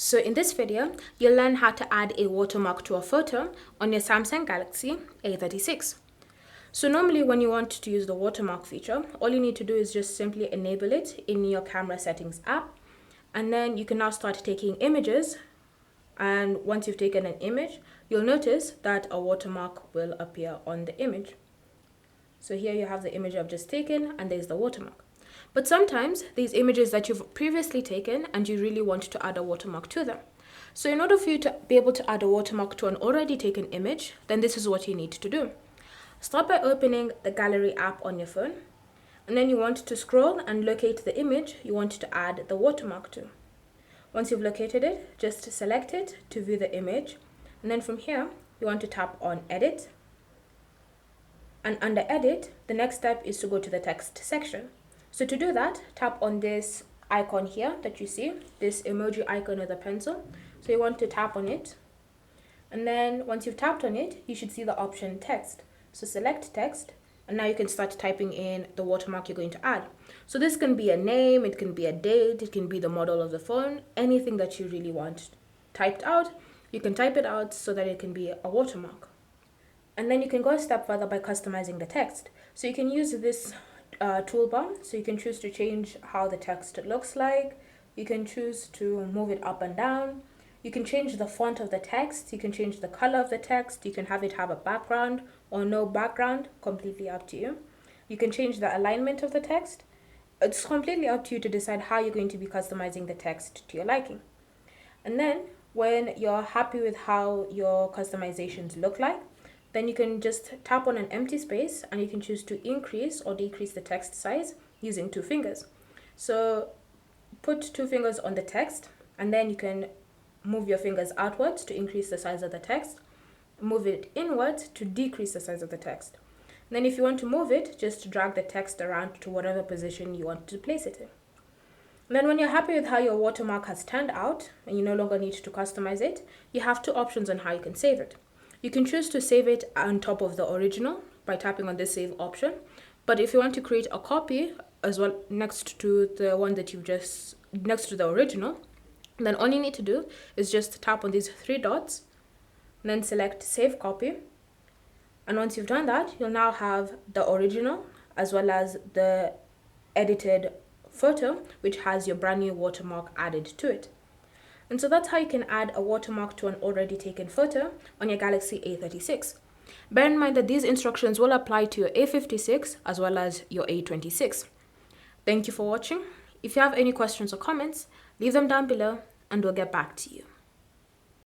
So in this video, you'll learn how to add a watermark to a photo on your Samsung Galaxy A36. So normally when you want to use the watermark feature, all you need to do is just simply enable it in your camera settings app. And then you can now start taking images. And once you've taken an image, you'll notice that a watermark will appear on the image. So here you have the image I've just taken and there's the watermark. But sometimes these images that you've previously taken and you really want to add a watermark to them. So in order for you to be able to add a watermark to an already taken image, then this is what you need to do. Start by opening the gallery app on your phone, and then you want to scroll and locate the image you want to add the watermark to. Once you've located it, just select it to view the image, and then from here you want to tap on edit. And under edit, the next step is to go to the text section. So to do that, tap on this icon here that you see, this emoji icon with a pencil. So you want to tap on it. And then once you've tapped on it, you should see the option text. So select text, and now you can start typing in the watermark you're going to add. So this can be a name, it can be a date, it can be the model of the phone, anything that you really want typed out. You can type it out so that it can be a watermark. And then you can go a step further by customizing the text. So you can use this toolbar, so you can choose to change how the text looks like. You can choose to move it up and down. You can change the font of the text. You can change the color of the text. You can have it have a background or no background, completely up to you. You can change the alignment of the text. It's completely up to you to decide how you're going to be customizing the text to your liking. And then when you're happy with how your customizations look like, then you can just tap on an empty space and you can choose to increase or decrease the text size using 2 fingers. So put 2 fingers on the text, and then you can move your fingers outwards to increase the size of the text, move it inwards to decrease the size of the text. And then if you want to move it, just drag the text around to whatever position you want to place it in. And then when you're happy with how your watermark has turned out and you no longer need to customize it, you have 2 options on how you can save it. You can choose to save it on top of the original by tapping on this save option. But if you want to create a copy as well next to the one that next to the original, then all you need to do is just tap on these 3 dots and then select save copy. And once you've done that, you'll now have the original as well as the edited photo, which has your brand new watermark added to it. And so that's how you can add a watermark to an already taken photo on your Galaxy A36. Bear in mind that these instructions will apply to your A56 as well as your A26. Thank you for watching. If you have any questions or comments, leave them down below and we'll get back to you.